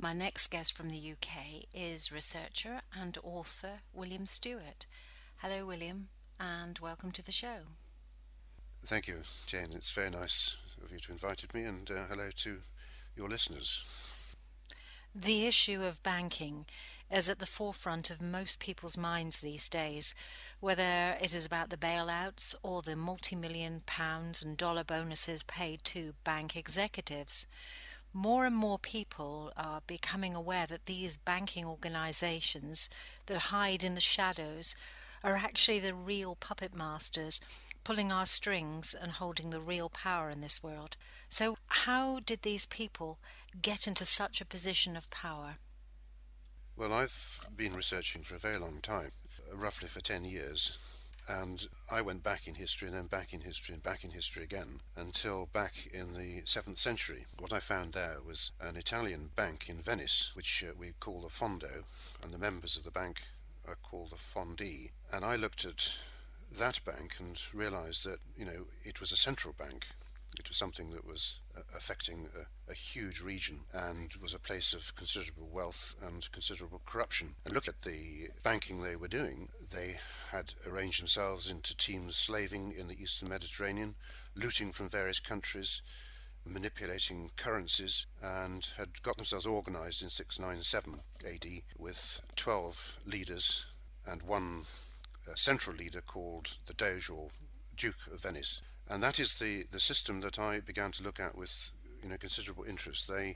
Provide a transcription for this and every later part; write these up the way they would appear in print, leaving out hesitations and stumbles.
My next guest from the UK is researcher and author William Stuart. Hello, William, and welcome to the show. Thank you, Jane. It's very nice of you to invite me, and hello to your listeners. The issue of banking is at the forefront of most people's minds these days, whether it is about the bailouts or the multi-million pound and dollar bonuses paid to bank executives. More and more people are becoming aware that these banking organizations that hide in the shadows are actually the real puppet masters, pulling our strings and holding the real power in this world. So, how did these people get into such a position of power? Well, I've been researching for a very long time, roughly for 10 years, and I went back in history and then back in history and back in history again until back in the 7th century. What I found there was an Italian bank in Venice, which we call the Fondo, and the members of the bank are called the Fondi. And I looked at that bank and realized that, it was a central bank. It was something that was affecting a huge region and was a place of considerable wealth and considerable corruption. And look at the banking they were doing. They had arranged themselves into teams slaving in the Eastern Mediterranean, looting from various countries, manipulating currencies, and had got themselves organized in 697 AD with 12 leaders and one central leader called the Doge or Duke of Venice. And that is the system that I began to look at with considerable interest. They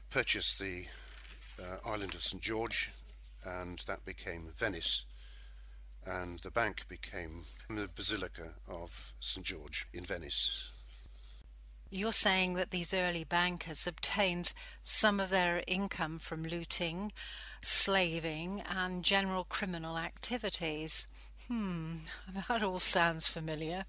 purchased the island of St. George, and that became Venice. And the bank became the Basilica of St. George in Venice. You're saying that these early bankers obtained some of their income from looting, slaving, and general criminal activities. That all sounds familiar.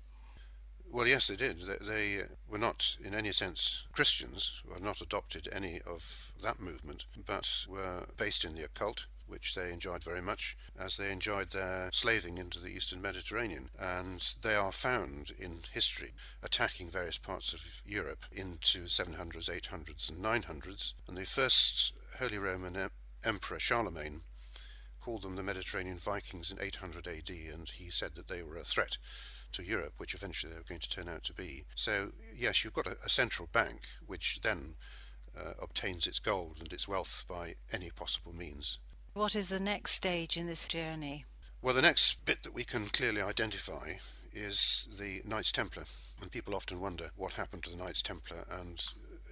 Well, yes, they did. They were not, in any sense, Christians, were not adopted any of that movement, but were based in the occult, which they enjoyed very much, as they enjoyed their slaving into the Eastern Mediterranean. And they are found in history attacking various parts of Europe into 700s, 800s, and 900s. And the first Holy Roman Emperor Charlemagne called them the Mediterranean Vikings in 800 AD, and he said that they were a threat to Europe, which eventually they were going to turn out to be. So, yes, you've got a central bank which then obtains its gold and its wealth by any possible means. What is the next stage in this journey? Well, the next bit that we can clearly identify is the Knights Templar. And people often wonder what happened to the Knights Templar, and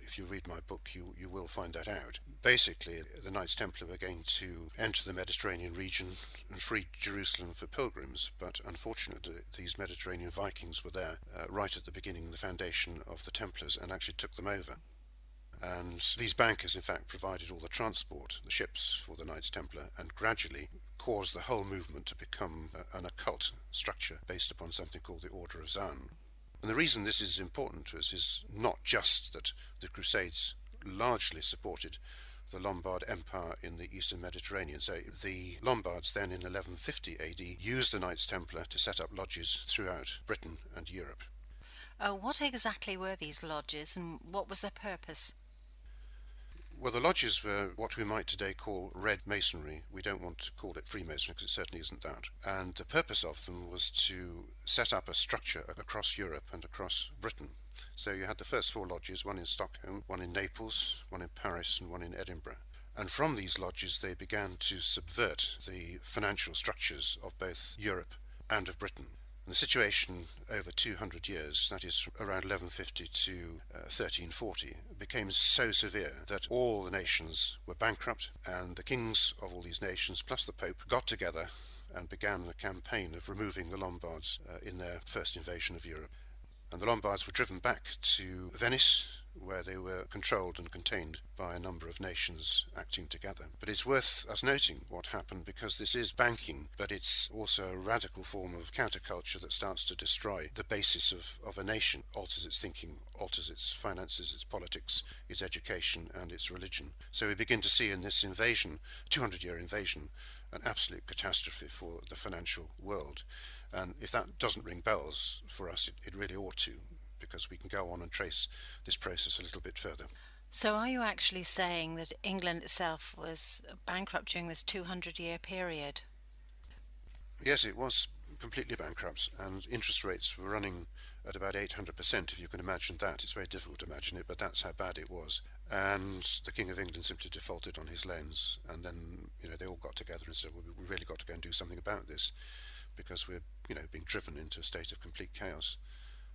if you read my book, you will find that out. Basically, the Knights Templar were going to enter the Mediterranean region and free Jerusalem for pilgrims, but unfortunately these Mediterranean Vikings were there right at the beginning, the foundation of the Templars, and actually took them over. And these bankers, in fact, provided all the transport, the ships for the Knights Templar, and gradually caused the whole movement to become an occult structure based upon something called the Order of Zion. And the reason this is important to us is not just that the Crusades largely supported the Lombard Empire in the Eastern Mediterranean. So the Lombards then in 1150 AD used the Knights Templar to set up lodges throughout Britain and Europe. What exactly were these lodges and what was their purpose? Well, the lodges were what we might today call Red Masonry. We don't want to call it Freemasonry because it certainly isn't that. And the purpose of them was to set up a structure across Europe and across Britain. So you had the first four lodges, one in Stockholm, one in Naples, one in Paris, and one in Edinburgh. And from these lodges they began to subvert the financial structures of both Europe and of Britain. And the situation over 200 years, that is from around 1150 to 1340, became so severe that all the nations were bankrupt, and the kings of all these nations, plus the Pope, got together and began a campaign of removing the Lombards in their first invasion of Europe. And the Lombards were driven back to Venice, where they were controlled and contained by a number of nations acting together. But it's worth us noting what happened, because this is banking, but it's also a radical form of counterculture that starts to destroy the basis of a nation, alters its thinking, alters its finances, its politics, its education, and its religion. So we begin to see in this invasion, 200-year invasion, an absolute catastrophe for the financial world. And if that doesn't ring bells for us, it really ought to, because we can go on and trace this process a little bit further. So, are you actually saying that England itself was bankrupt during this 200-year period? Yes, it was completely bankrupt, and interest rates were running at about 800%, if you can imagine that. It's very difficult to imagine it, but that's how bad it was. And the King of England simply defaulted on his loans, and then they all got together and said, well, we really got to go and do something about this because we're being driven into a state of complete chaos.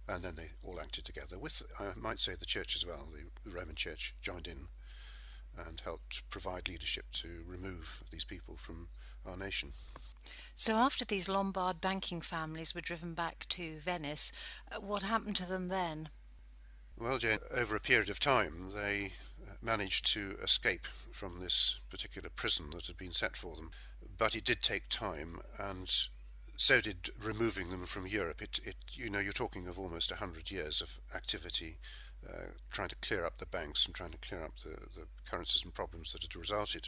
And then they all acted together with, I might say, the church as well. The Roman Church joined in and helped provide leadership to remove these people from our nation. So, after these Lombard banking families were driven back to Venice, what happened to them then? Well, Jane, over a period of time, they managed to escape from this particular prison that had been set for them. But it did take time, and so did removing them from Europe. You're talking of almost 100 years of activity, trying to clear up the banks and trying to clear up the currencies and problems that had resulted.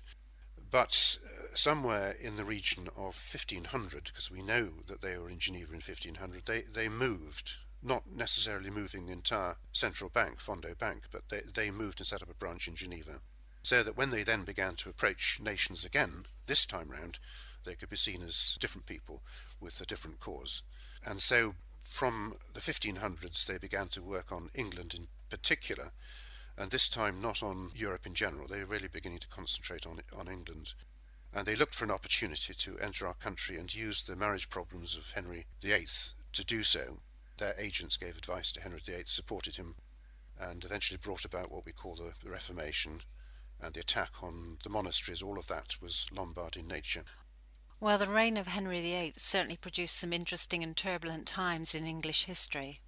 But somewhere in the region of 1500, because we know that they were in Geneva in 1500, they moved, not necessarily moving the entire central bank, Fondo Bank, but they moved and set up a branch in Geneva. So that when they then began to approach nations again, this time round, they could be seen as different people with a different cause. And so from the 1500s, they began to work on England in particular, and this time not on Europe in general. They were really beginning to concentrate on England. And they looked for an opportunity to enter our country and use the marriage problems of Henry VIII to do so. Their agents gave advice to Henry VIII, supported him, and eventually brought about what we call the Reformation and the attack on the monasteries. All of that was Lombard in nature. Well, the reign of Henry VIII certainly produced some interesting and turbulent times in English history.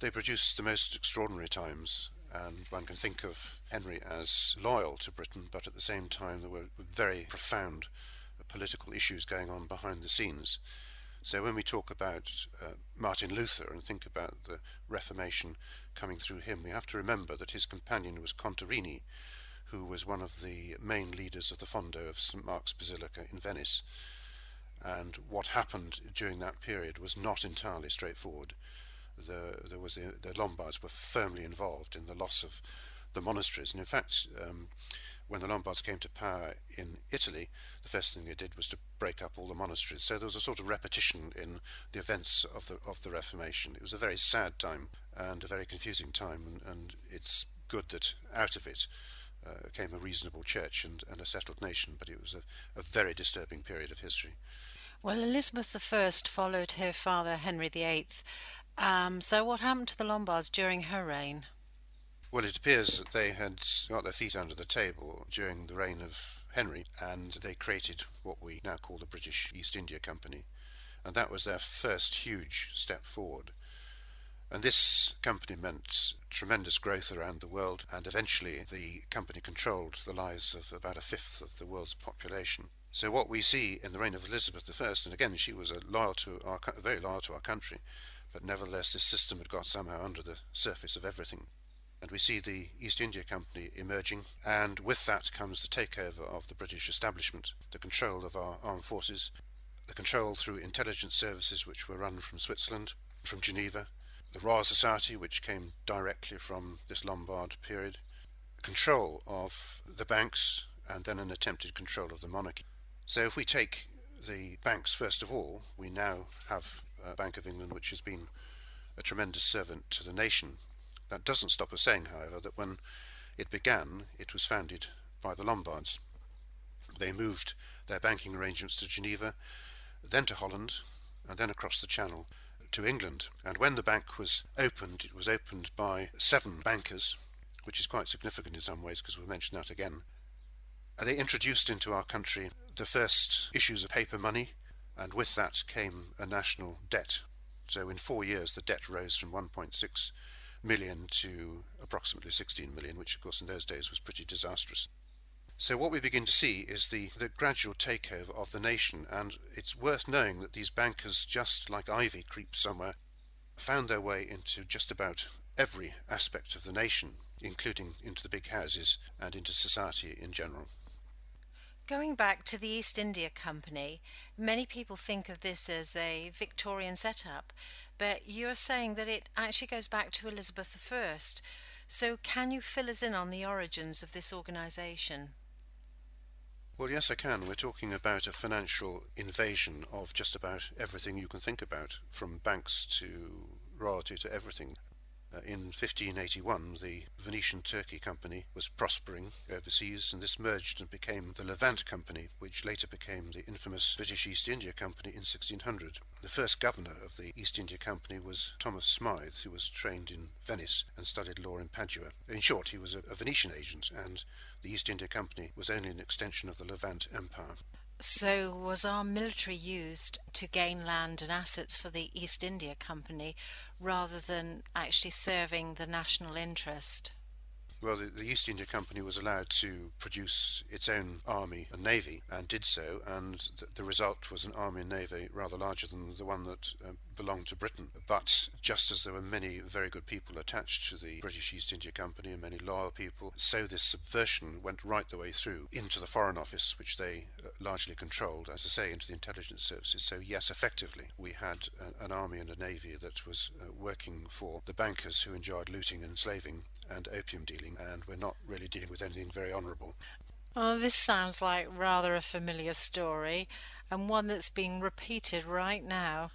They produced the most extraordinary times, and one can think of Henry as loyal to Britain, but at the same time there were very profound political issues going on behind the scenes. So when we talk about Martin Luther and think about the Reformation coming through him, we have to remember that his companion was Contarini, who was one of the main leaders of the Fondo of St. Mark's Basilica in Venice. And what happened during that period was not entirely straightforward. The Lombards were firmly involved in the loss of the monasteries, and in fact, when the Lombards came to power in Italy, the first thing they did was to break up all the monasteries. So there was a sort of repetition in the events of the Reformation. It was a very sad time and a very confusing time, and it's good that out of it came a reasonable church and a settled nation, but it was a very disturbing period of history. Well, Elizabeth I followed her father Henry VIII. So what happened to the Lombards during her reign? Well, it appears that they had got their feet under the table during the reign of Henry, and they created what we now call the British East India Company, and that was their first huge step forward. And this company meant tremendous growth around the world, and eventually the company controlled the lives of about a fifth of the world's population. So what we see in the reign of Elizabeth I, and again she was very loyal to our country, but nevertheless this system had got somehow under the surface of everything. And we see the East India Company emerging, and with that comes the takeover of the British establishment, the control of our armed forces, the control through intelligence services which were run from Switzerland, from Geneva, the Royal Society which came directly from this Lombard period, control of the banks, and then an attempted control of the monarchy. So if we take the banks first of all, we now have a Bank of England which has been a tremendous servant to the nation. That doesn't stop us saying, however, that when it began, it was founded by the Lombards. They moved their banking arrangements to Geneva, then to Holland, and then across the Channel to England. And when the bank was opened, it was opened by 7 bankers, which is quite significant in some ways because we'll mention that again. They introduced into our country the first issues of paper money, and with that came a national debt. So in 4 years the debt rose from 1.6 million to approximately 16 million, which of course in those days was pretty disastrous. So what we begin to see is the gradual takeover of the nation, and it's worth knowing that these bankers, just like ivy creeps somewhere, found their way into just about every aspect of the nation, including into the big houses and into society in general. Going back to the East India Company, many people think of this as a Victorian setup, but you're saying that it actually goes back to Elizabeth I. So, can you fill us in on the origins of this organisation? Well, yes, I can. We're talking about a financial invasion of just about everything you can think about, from banks to royalty to everything. In 1581, the Venetian Turkey Company was prospering overseas, and this merged and became the Levant Company, which later became the infamous British East India Company in 1600. The first governor of the East India Company was Thomas Smythe, who was trained in Venice and studied law in Padua. In short, he was a Venetian agent, and the East India Company was only an extension of the Levant Empire. So, was our military used to gain land and assets for the East India Company rather than actually serving the national interest? Well, the East India Company was allowed to produce its own army and navy, and did so, and the result was an army and navy rather larger than the one that belonged to Britain. But just as there were many very good people attached to the British East India Company and many loyal people, so this subversion went right the way through into the Foreign Office, which they largely controlled, as I say, into the intelligence services. So yes, effectively, we had an army and a navy that was working for the bankers who enjoyed looting and enslaving and opium dealing, and we're not really dealing with anything very honourable. Oh, this sounds like rather a familiar story, and one that's being repeated right now.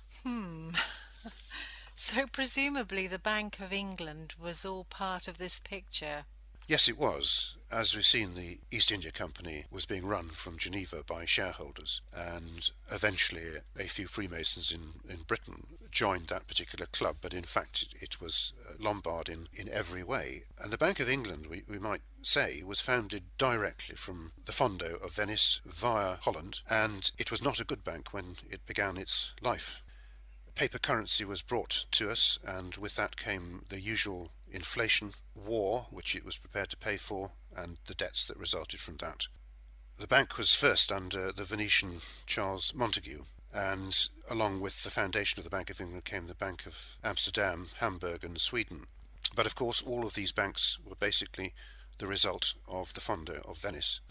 So presumably the Bank of England was all part of this picture. Yes, it was. As we've seen, the East India Company was being run from Geneva by shareholders, and eventually a few Freemasons in Britain joined that particular club, but in fact it was Lombard in every way. And the Bank of England, we might say, was founded directly from the Fondo of Venice via Holland, and it was not a good bank when it began its life. Paper currency was brought to us, and with that came the usual inflation, war, which it was prepared to pay for, and the debts that resulted from that. The bank was first under the Venetian Charles Montague, and along with the foundation of the Bank of England came the Bank of Amsterdam, Hamburg and Sweden. But of course all of these banks were basically the result of the Fondo of Venice.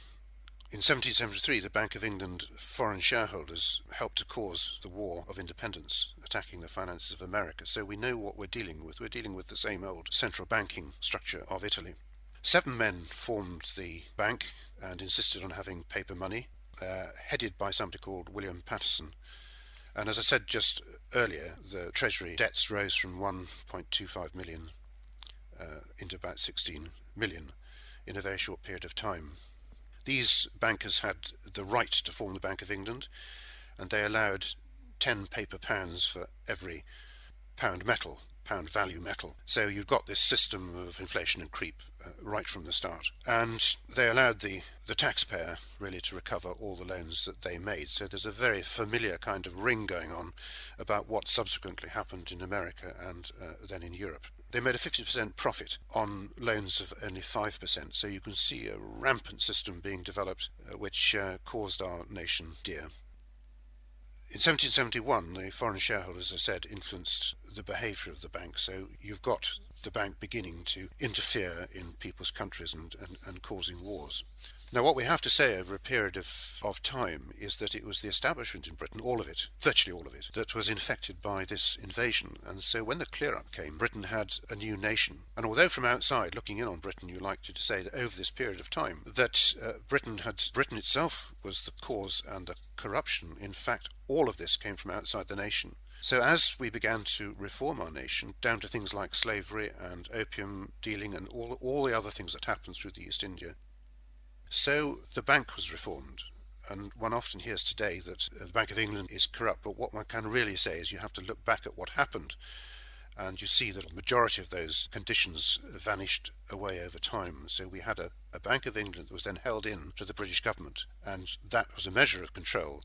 In 1773, the Bank of England foreign shareholders helped to cause the War of Independence, attacking the finances of America. So we know what we're dealing with. We're dealing with the same old central banking structure of Italy. 7 men formed the bank and insisted on having paper money, headed by somebody called William Paterson. And as I said just earlier, the Treasury debts rose from 1.25 million into about 16 million in a very short period of time. These bankers had the right to form the Bank of England, and they allowed 10 paper pounds for every pound value metal. So you've got this system of inflation and creep right from the start. And they allowed the taxpayer really to recover all the loans that they made. So there's a very familiar kind of ring going on about what subsequently happened in America and then in Europe. They made a 50% profit on loans of only 5%, so you can see a rampant system being developed which caused our nation dear. In 1771, the foreign shareholders, as I said, influenced the behaviour of the bank, so you've got the bank beginning to interfere in people's countries and causing wars. Now, what we have to say over a period of time is that it was the establishment in Britain, all of it, virtually all of it, that was infected by this invasion. And so when the clear-up came, Britain had a new nation. And although from outside, looking in on Britain, you like to say that over this period of time, that Britain itself was the cause and the corruption. In fact, all of this came from outside the nation. So as we began to reform our nation, down to things like slavery and opium dealing and all the other things that happened through the East India, so the bank was reformed, and one often hears today that the Bank of England is corrupt, but what one can really say is you have to look back at what happened, and you see that the majority of those conditions vanished away over time. So we had a Bank of England that was then held in to the British government, and that was a measure of control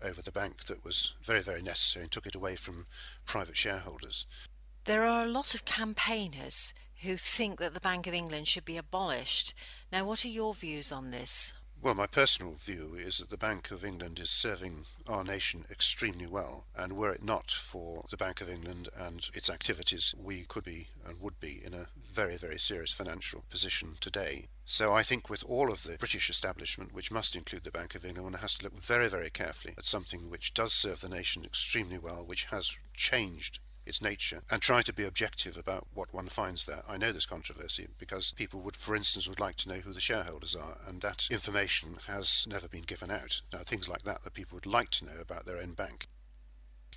over the bank that was very, very necessary and took it away from private shareholders. There are a lot of campaigners who think that the Bank of England should be abolished. Now, what are your views on this? Well, my personal view is that the Bank of England is serving our nation extremely well, and were it not for the Bank of England and its activities, we could be and would be in a very, very serious financial position today. So I think with all of the British establishment, which must include the Bank of England, one has to look very, very carefully at something which does serve the nation extremely well, which has changed its nature, and try to be objective about what one finds there. I know there's controversy because people would, for instance, would like to know who the shareholders are, and that information has never been given out. Now, things like that people would like to know about their own bank.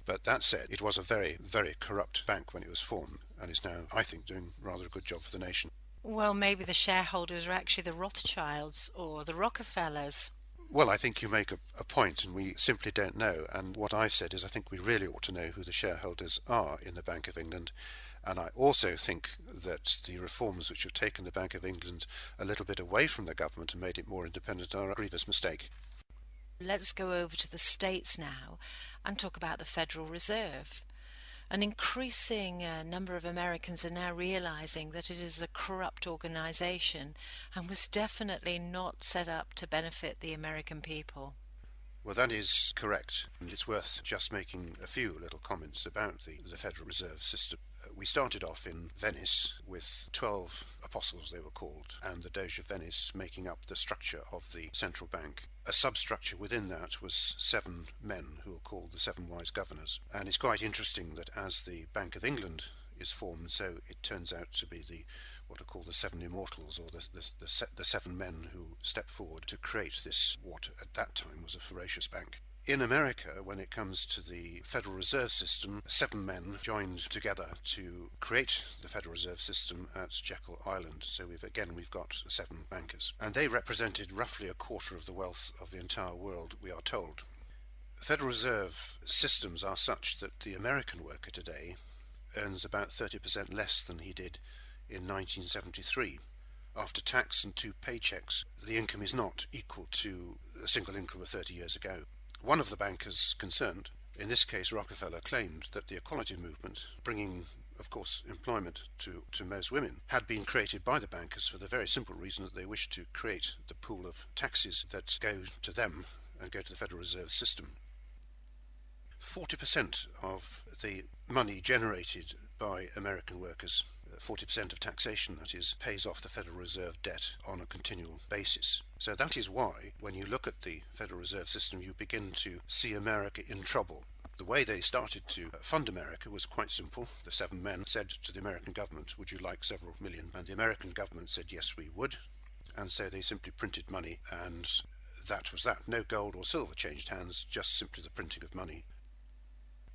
But that said, it was a very, very corrupt bank when it was formed, and is now, I think, doing rather a good job for the nation. Well, maybe the shareholders are actually the Rothschilds or the Rockefellers. Well, I think you make a point, and we simply don't know. And what I've said is I think we really ought to know who the shareholders are in the Bank of England. And I also think that the reforms which have taken the Bank of England a little bit away from the government and made it more independent are a grievous mistake. Let's go over to the States now and talk about the Federal Reserve. An increasing number of Americans are now realizing that it is a corrupt organization and was definitely not set up to benefit the American people. Well, that is correct, and it's worth just making a few little comments about the Federal Reserve System. We started off in Venice with 12 apostles, they were called, and the Doge of Venice making up the structure of the central bank. A substructure within that was 7 men who are called the 7 wise governors. And it's quite interesting that as the Bank of England is formed, so it turns out to be what are called the 7 immortals, or the 7 men who stepped forward to create this, what at that time was a ferocious bank. In America, when it comes to the Federal Reserve System, 7 men joined together to create the Federal Reserve System at Jekyll Island. So we've got 7 bankers. And they represented roughly a quarter of the wealth of the entire world, we are told. Federal Reserve systems are such that the American worker today earns about 30% less than he did in 1973. After tax and 2 paychecks, the income is not equal to a single income of 30 years ago. One of the bankers concerned, in this case Rockefeller, claimed that the equality movement, bringing, of course, employment to most women, had been created by the bankers for the very simple reason that they wished to create the pool of taxes that go to them and go to the Federal Reserve System. 40% of the money generated by American workers, 40% of taxation, that is, pays off the Federal Reserve debt on a continual basis. So that is why, when you look at the Federal Reserve System, you begin to see America in trouble. The way they started to fund America was quite simple. The 7 men said to the American government, "Would you like several million?" And the American government said, "Yes, we would." And so they simply printed money, and that was that. No gold or silver changed hands, just simply the printing of money.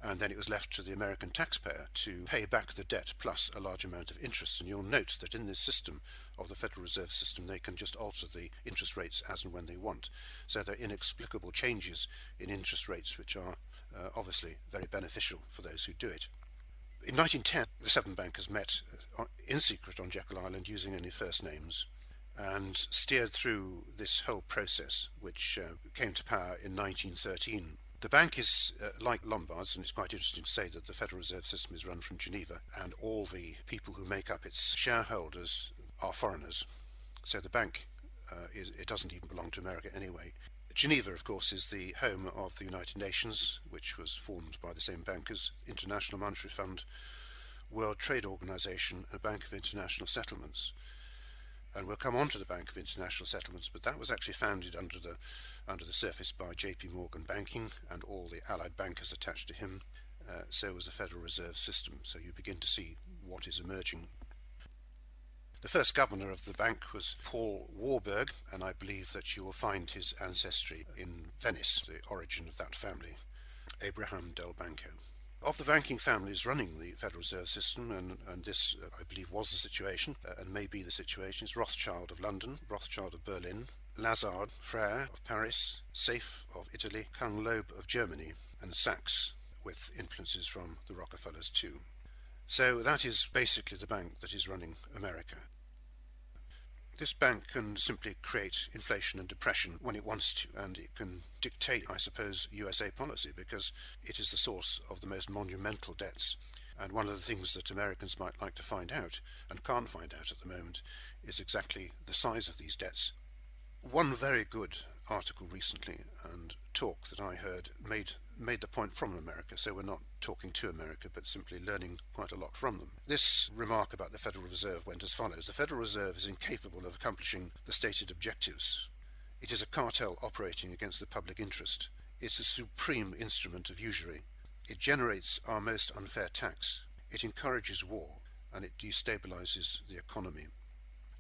And then it was left to the American taxpayer to pay back the debt plus a large amount of interest. And you'll note that in this system of the Federal Reserve System, they can just alter the interest rates as and when they want. So they're inexplicable changes in interest rates, which are obviously very beneficial for those who do it. In 1910, the 7 bankers met in secret on Jekyll Island using only first names and steered through this whole process, which came to power in 1913. The bank is like Lombard's, and it's quite interesting to say that the Federal Reserve System is run from Geneva, and all the people who make up its shareholders are foreigners. So the bank, it doesn't even belong to America anyway. Geneva, of course, is the home of the United Nations, which was formed by the same bankers, International Monetary Fund, World Trade Organization, and Bank of International Settlements. And we'll come on to the Bank of International Settlements, but that was actually founded under the surface by J.P. Morgan Banking and all the allied bankers attached to him. So was the Federal Reserve System. So you begin to see what is emerging. The first governor of the bank was Paul Warburg, and I believe that you will find his ancestry in Venice, the origin of that family, Abraham del Banco. Of the banking families running the Federal Reserve System, and this, I believe, was the situation, and may be the situation, is Rothschild of London, Rothschild of Berlin, Lazard Frère of Paris, Saif of Italy, Kung Loeb of Germany, and Sachs, with influences from the Rockefellers too. So that is basically the bank that is running America. This bank can simply create inflation and depression when it wants to, and it can dictate, I suppose, USA policy, because it is the source of the most monumental debts. And one of the things that Americans might like to find out, and can't find out at the moment, is exactly the size of these debts. One very good article recently and talk that I heard made the point from America, so we're not talking to America but simply learning quite a lot from them. This remark about the Federal Reserve went as follows: the Federal Reserve is incapable of accomplishing the stated objectives. It is a cartel operating against the public interest. It's a supreme instrument of usury. It generates our most unfair tax. it encourages war and it destabilizes the economy.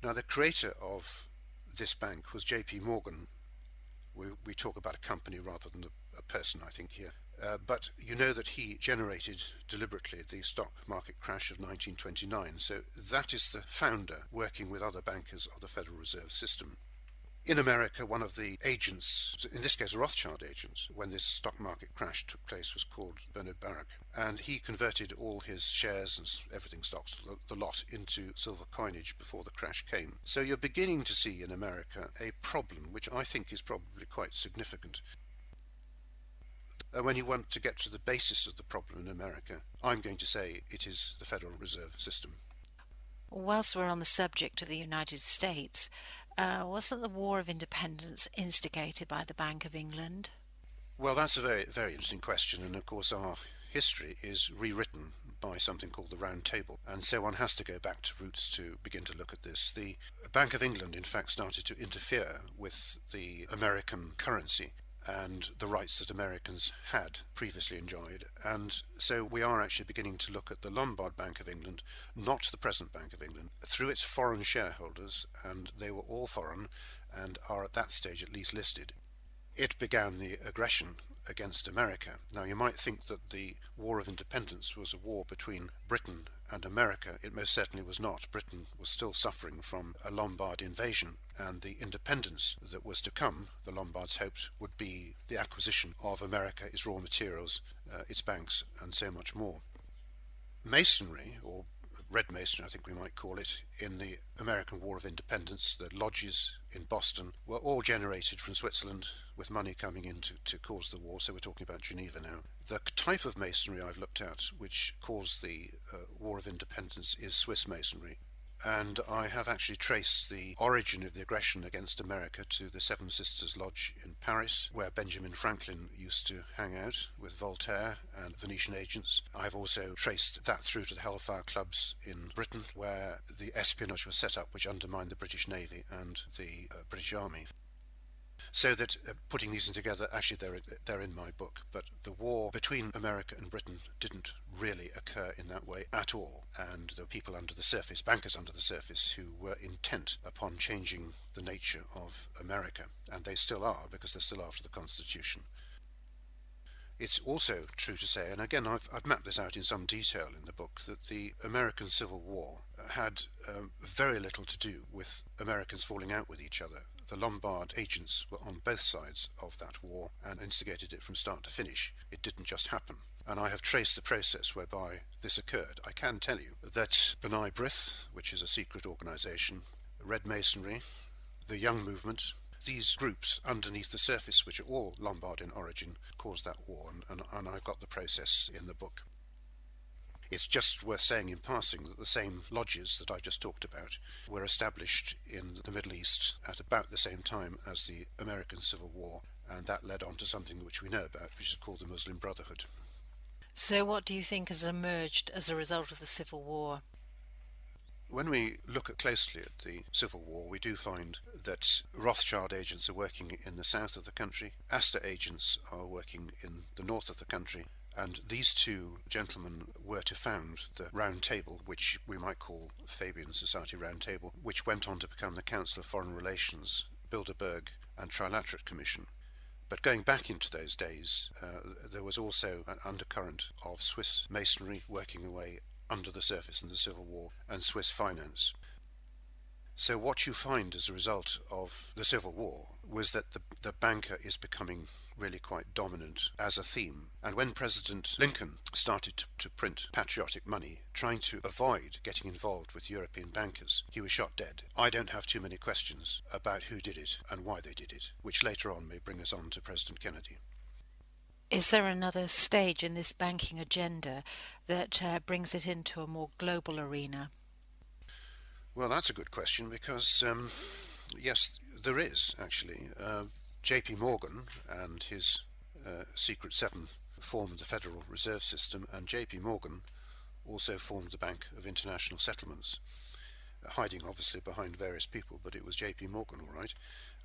Now, the creator of this bank was J.P. Morgan. We talk about a company rather than a person, I think, here. But you know that he generated deliberately the stock market crash of 1929. So that is the founder working with other bankers of the Federal Reserve System. In America, one of the agents, in this case Rothschild agents, when this stock market crash took place, was called Bernard Baruch, and he converted all his shares and everything, stocks, the lot, into silver coinage before the crash came. So you're beginning to see in America a problem, which I think is probably quite significant. When you want to get to the basis of the problem in America, I'm going to say it is the Federal Reserve System. Whilst we're on the subject of the United States, wasn't the War of Independence instigated by the Bank of England? Well, that's a very, very interesting question, and of course our history is rewritten by something called the Round Table, and so one has to go back to roots to begin to look at this. The Bank of England, in fact, started to interfere with the American currency and the rights that Americans had previously enjoyed. And so we are actually beginning to look at the Lombard Bank of England, not the present Bank of England, through its foreign shareholders, and they were all foreign and are at that stage at least listed. It began the aggression against America. Now, you might think that the War of Independence was a war between Britain and America. It most certainly was not. Britain was still suffering from a Lombard invasion, and the independence that was to come, the Lombards hoped, would be the acquisition of America, its raw materials, its banks, and so much more. Masonry, or Red Masonry, I think we might call it, in the American War of Independence, the lodges in Boston were all generated from Switzerland with money coming in to cause the war, so we're talking about Geneva now. The type of masonry I've looked at which caused the War of Independence is Swiss masonry, and I have actually traced the origin of the aggression against America to the Seven Sisters Lodge in Paris, where Benjamin Franklin used to hang out with Voltaire and Venetian agents. I've also traced that through to the Hellfire Clubs in Britain, where the espionage was set up which undermined the British Navy and the British Army. So that putting these in together, actually they're in my book, but the war between America and Britain didn't really occur in that way at all, and there were people under the surface, bankers under the surface, who were intent upon changing the nature of America, and they still are, because they're still after the Constitution. It's also true to say, and again I've mapped this out in some detail in the book, that the American Civil War had very little to do with Americans falling out with each other. The Lombard agents were on both sides of that war and instigated it from start to finish. It didn't just happen. And I have traced the process whereby this occurred. I can tell you that B'nai B'rith, which is a secret organization, Red Masonry, the Young Movement, these groups underneath the surface, which are all Lombard in origin, caused that war, and I've got the process in the book. It's just worth saying in passing that the same lodges that I've just talked about were established in the Middle East at about the same time as the American Civil War, and that led on to something which we know about, which is called the Muslim Brotherhood. So what do you think has emerged as a result of the Civil War? When we look closely at the Civil War, we do find that Rothschild agents are working in the south of the country, Astor agents are working in the north of the country, and these two gentlemen were to found the Round Table, which we might call Fabian Society Round Table, which went on to become the Council of Foreign Relations, Bilderberg and Trilaterate Commission. But going back into those days, there was also an undercurrent of Swiss masonry working away under the surface in the Civil War, and Swiss finance. So what you find as a result of the Civil War was that the banker is becoming really quite dominant as a theme. And when President Lincoln started to print patriotic money, trying to avoid getting involved with European bankers, he was shot dead. I don't have too many questions about who did it and why they did it, which later on may bring us on to President Kennedy. Is there another stage in this banking agenda that brings it into a more global arena? Well, that's a good question because, yes, there is actually. J.P. Morgan and his Secret Seven formed the Federal Reserve System, and J.P. Morgan also formed the Bank of International Settlements, hiding obviously behind various people, but it was J.P. Morgan, all right,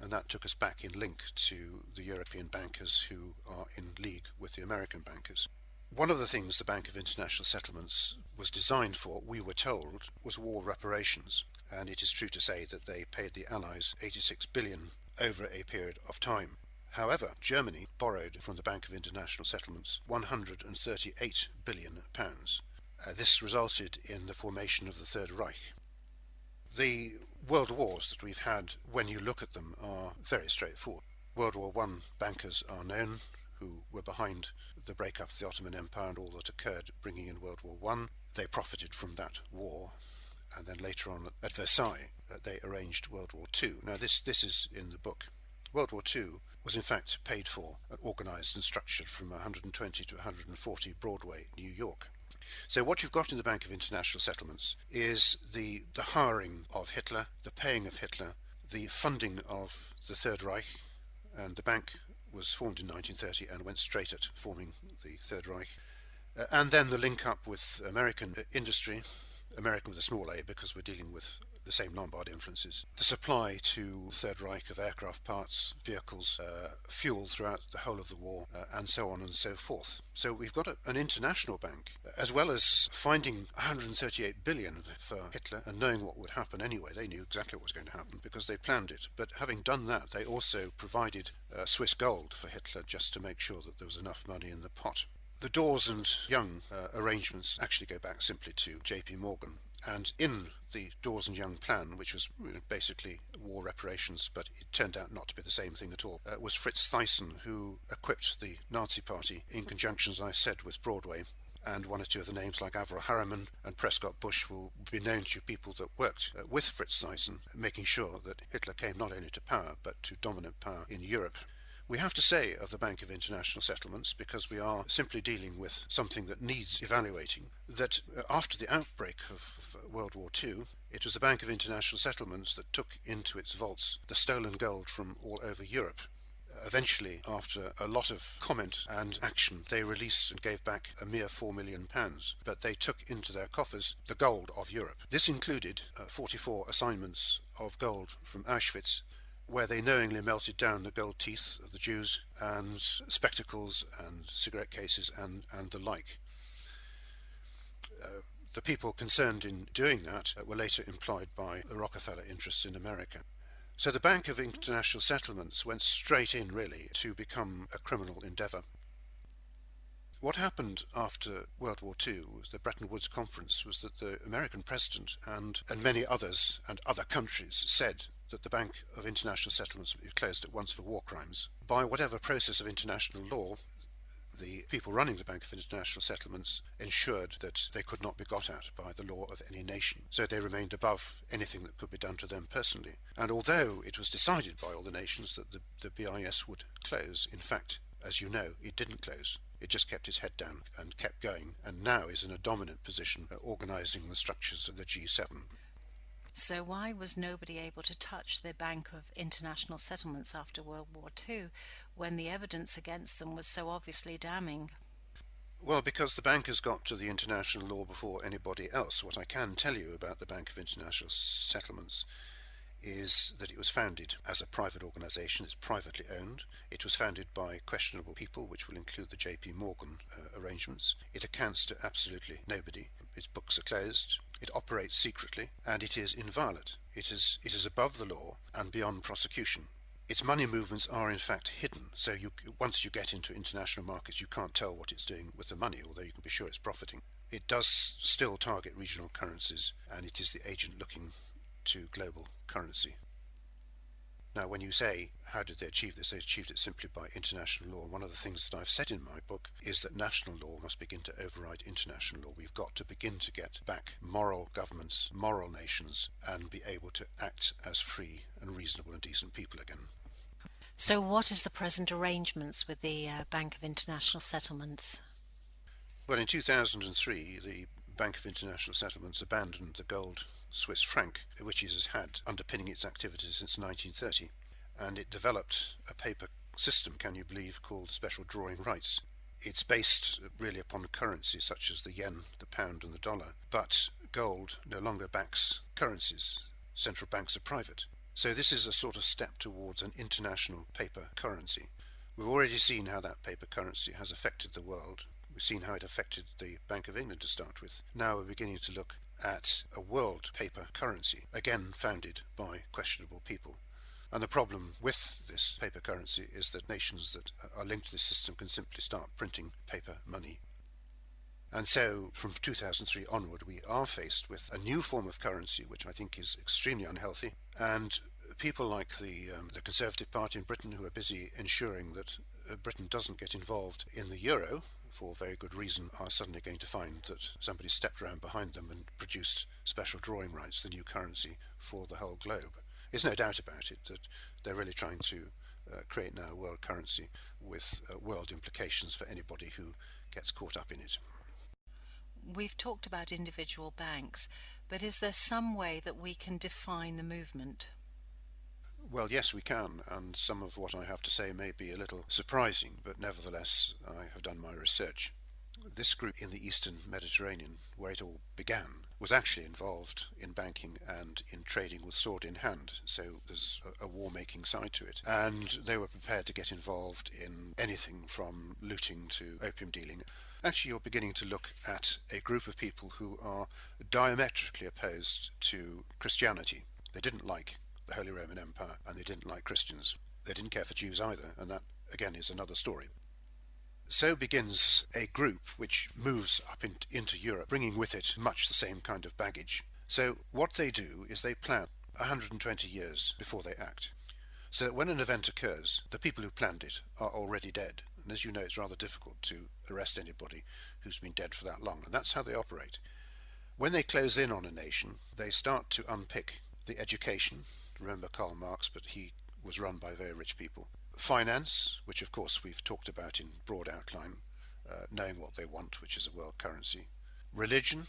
and that took us back in link to the European bankers who are in league with the American bankers. One of the things the Bank of International Settlements was designed for, we were told, was war reparations, and it is true to say that they paid the Allies 86 billion over a period of time. However, Germany borrowed from the Bank of International Settlements £138 billion. This resulted in the formation of the Third Reich. The world wars that we've had, when you look at them, are very straightforward. World War I bankers are known, who were behind the breakup of the Ottoman Empire and all that occurred, bringing in World War I. They profited from that war, and then later on at Versailles they arranged World War II. Now this is in the book. World War II was in fact paid for and organised and structured from 120 to 140 Broadway, New York. So what you've got in the Bank of International Settlements is the hiring of Hitler, the paying of Hitler, the funding of the Third Reich, and the bank was formed in 1930 and went straight at forming the Third Reich. And then the link up with American industry, American with a small a because we're dealing with the same Lombard influences. The supply to the Third Reich of aircraft parts, vehicles, fuel throughout the whole of the war, and so on and so forth. So we've got an international bank, as well as finding 138 billion for Hitler and knowing what would happen anyway. They knew exactly what was going to happen because they planned it. But having done that, they also provided Swiss gold for Hitler just to make sure that there was enough money in the pot. The Dawes and Young arrangements actually go back simply to J.P. Morgan. And in the Dawes and Young plan, which was basically war reparations, but it turned out not to be the same thing at all, was Fritz Thyssen, who equipped the Nazi Party in conjunction, as I said, with Broadway. And one or two of the names like Avril Harriman and Prescott Bush will be known to people that worked with Fritz Thyssen, making sure that Hitler came not only to power, but to dominant power in Europe. We have to say of the Bank of International Settlements, because we are simply dealing with something that needs evaluating, that after the outbreak of World War II, it was the Bank of International Settlements that took into its vaults the stolen gold from all over Europe. Eventually, after a lot of comment and action, they released and gave back a mere £4 million, but they took into their coffers the gold of Europe. This included 44 assignments of gold from Auschwitz, where they knowingly melted down the gold teeth of the Jews and spectacles and cigarette cases and the like. The people concerned in doing that were later employed by the Rockefeller interests in America. So the Bank of International Settlements went straight in, really, to become a criminal endeavour. What happened after World War II, the Bretton Woods Conference, was that the American president and many others and other countries said that the Bank of International Settlements would be closed at once for war crimes. By whatever process of international law, the people running the Bank of International Settlements ensured that they could not be got at by the law of any nation. So they remained above anything that could be done to them personally. And although it was decided by all the nations that the BIS would close, in fact, as you know, it didn't close. It just kept its head down and kept going, and now is in a dominant position organising the structures of the G7. So why was nobody able to touch the Bank of International Settlements after World War II, when the evidence against them was so obviously damning? Well, because the bankers got to the international law before anybody else. What I can tell you about the Bank of International Settlements is that it was founded as a private organisation. It's privately owned. It was founded by questionable people, which will include the J.P. Morgan arrangements. It accounts to absolutely nobody. Its books are closed. It operates secretly, and it is inviolate. It is above the law and beyond prosecution. Its money movements are in fact hidden, so once you get into international markets you can't tell what it's doing with the money, although you can be sure it's profiting. It does still target regional currencies, and it is the agent looking to global currency. Now, when you say, how did they achieve this? They achieved it simply by international law. One of the things that I've said in my book is that national law must begin to override international law. We've got to begin to get back moral governments, moral nations, and be able to act as free and reasonable and decent people again. So what is the present arrangements with the Bank of International Settlements? Well, in 2003, the Bank of International Settlements abandoned the gold Swiss franc, which it has had underpinning its activities since 1930, and it developed a paper system, can you believe, called special drawing rights. It's based really upon currencies such as the yen, the pound and the dollar, but gold no longer backs currencies. Central banks are private. So this is a sort of step towards an international paper currency. We've already seen how that paper currency has affected the world. We've seen how it affected the Bank of England to start with. Now we're beginning to look at a world paper currency, again founded by questionable people. And the problem with this paper currency is that nations that are linked to this system can simply start printing paper money. And so from 2003 onward, we are faced with a new form of currency, which I think is extremely unhealthy. And people like the Conservative Party in Britain, who are busy ensuring that Britain doesn't get involved in the euro, for very good reason, are suddenly going to find that somebody stepped around behind them and produced special drawing rights, the new currency for the whole globe. There's no doubt about it that they're really trying to create now a world currency with world implications for anybody who gets caught up in it. We've talked about individual banks, but is there some way that we can define the movement? Well, yes, we can, and some of what I have to say may be a little surprising, but nevertheless, I have done my research. This group in the Eastern Mediterranean, where it all began, was actually involved in banking and in trading with sword in hand, so there's a war-making side to it. And they were prepared to get involved in anything from looting to opium dealing. Actually, you're beginning to look at a group of people who are diametrically opposed to Christianity. They didn't like the Holy Roman Empire, and they didn't like Christians. They didn't care for Jews either, and that, again, is another story. So begins a group which moves up into Europe, bringing with it much the same kind of baggage. So what they do is they plan 120 years before they act. So that when an event occurs, the people who planned it are already dead. And as you know, it's rather difficult to arrest anybody who's been dead for that long. And that's how they operate. When they close in on a nation, they start to unpick the education. Remember Karl Marx, but he was run by very rich people. Finance, which of course we've talked about in broad outline, knowing what they want, which is a world currency. Religion,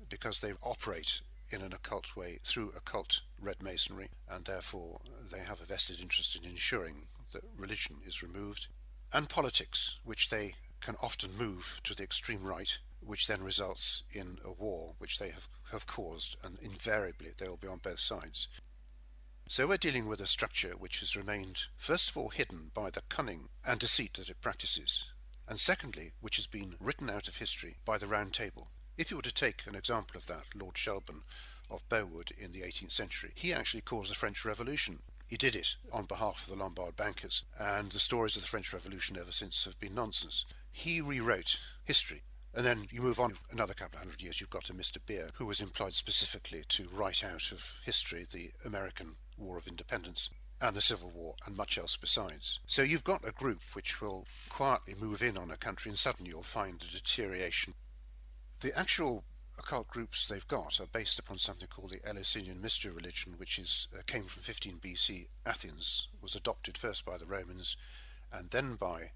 because they operate in an occult way through occult red masonry, and therefore they have a vested interest in ensuring that religion is removed. And politics, which they can often move to the extreme right, which then results in a war which they have caused, and invariably they will be on both sides. So we're dealing with a structure which has remained, first of all, hidden by the cunning and deceit that it practices, and secondly, which has been written out of history by the Round Table. If you were to take an example of that, Lord Shelburne of Bowood in the 18th century, he actually caused the French Revolution. He did it on behalf of the Lombard bankers, and the stories of the French Revolution ever since have been nonsense. He rewrote history. And then you move on another couple of hundred years, you've got a Mr. Beer, who was employed specifically to write out of history the American War of Independence and the Civil War and much else besides. So you've got a group which will quietly move in on a country, and suddenly you'll find a deterioration. The actual occult groups they've got are based upon something called the Eleusinian mystery religion, which came from 15 BC. Athens, was adopted first by the Romans and then by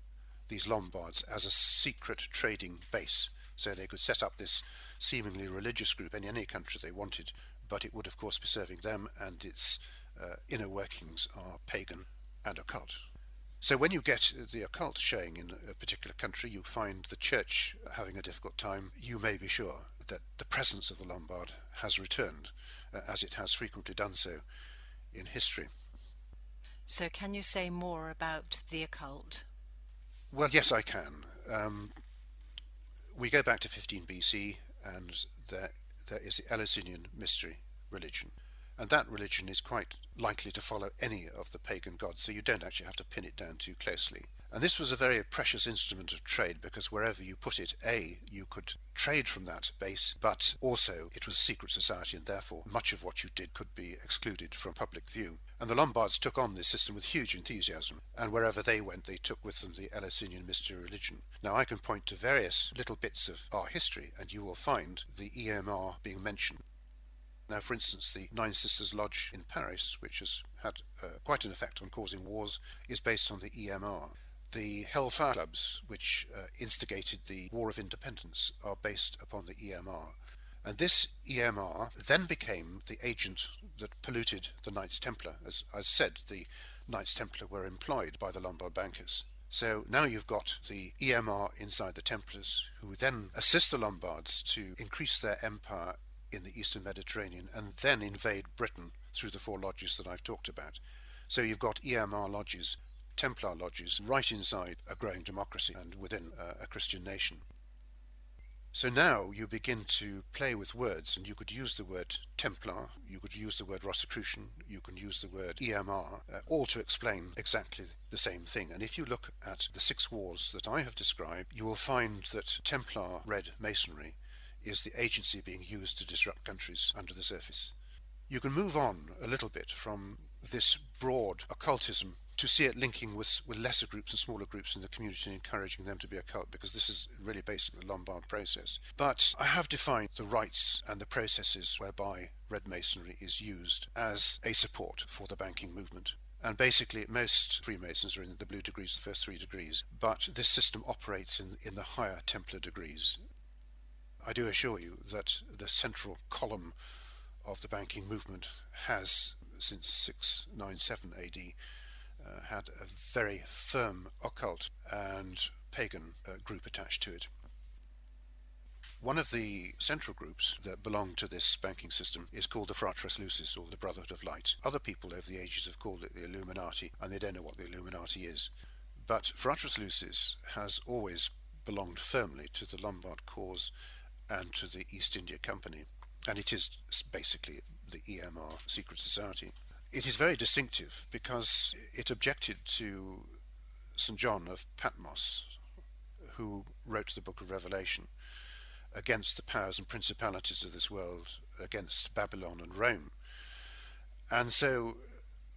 these Lombards as a secret trading base, so they could set up this seemingly religious group in any country they wanted, but it would of course be serving them, and its inner workings are pagan and occult. So when you get the occult showing in a particular country, you find the church having a difficult time, you may be sure that the presence of the Lombard has returned, as it has frequently done so in history. So can you say more about the occult? Well, yes, I can. We go back to 15 BC, and there is the Eleusinian mystery religion. And that religion is quite likely to follow any of the pagan gods, so you don't actually have to pin it down too closely. And this was a very precious instrument of trade, because wherever you put it, you could trade from that base, but also it was a secret society, and therefore much of what you did could be excluded from public view. And the Lombards took on this system with huge enthusiasm, and wherever they went, they took with them the Eleusinian mystery religion. Now, I can point to various little bits of our history, and you will find the EMR being mentioned. Now, for instance, the Nine Sisters Lodge in Paris, which has had quite an effect on causing wars, is based on the EMR. The Hellfire Clubs, which instigated the War of Independence, are based upon the EMR. And this EMR then became the agent that polluted the Knights Templar. As I said, the Knights Templar were employed by the Lombard bankers. So now you've got the EMR inside the Templars, who then assist the Lombards to increase their empire in the Eastern Mediterranean and then invade Britain through the four lodges that I've talked about. So you've got EMR lodges, Templar lodges, right inside a growing democracy and within a Christian nation. So now you begin to play with words, and you could use the word Templar, you could use the word Rosicrucian, you can use the word EMR, all to explain exactly the same thing. And if you look at the 6 wars that I have described, you will find that Templar Red Masonry is the agency being used to disrupt countries under the surface. You can move on a little bit from this broad occultism to see it linking with lesser groups and smaller groups in the community and encouraging them to be a cult, because this is really basically the Lombard process. But I have defined the rites and the processes whereby Red Masonry is used as a support for the banking movement. And basically, most Freemasons are in the blue degrees, the first 3 degrees, but this system operates in the higher Templar degrees. I do assure you that the central column of the banking movement has, since 697 AD, had a very firm occult and pagan group attached to it. One of the central groups that belong to this banking system is called the Fratres Lucis, or the Brotherhood of Light. Other people over the ages have called it the Illuminati, and they don't know what the Illuminati is. But Fratres Lucis has always belonged firmly to the Lombard cause and to the East India Company, and it is basically the EMR secret society. It is very distinctive because it objected to St. John of Patmos, who wrote the Book of Revelation, against the powers and principalities of this world, against Babylon and Rome. And so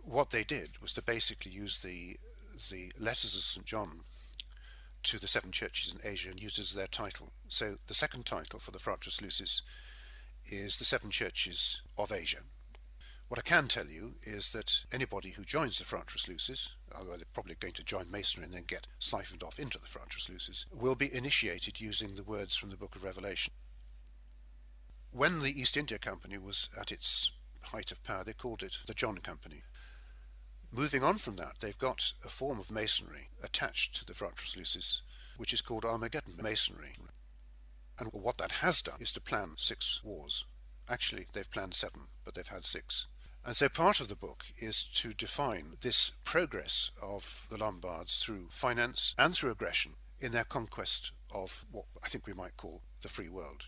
what they did was to basically use the letters of St. John to the 7 churches in Asia and use it as their title. So the second title for the Fratres Lucis is the 7 churches of Asia. What I can tell you is that anybody who joins the Fratres Lucis, although they're probably going to join Masonry and then get siphoned off into the Fratres Lucis, will be initiated using the words from the Book of Revelation. When the East India Company was at its height of power, they called it the John Company. Moving on from that, they've got a form of Masonry attached to the Fratres Lucis, which is called Armageddon Masonry. And what that has done is to plan 6 wars. Actually, they've planned 7, but they've had 6. And so part of the book is to define this progress of the Lombards through finance and through aggression in their conquest of what I think we might call the free world.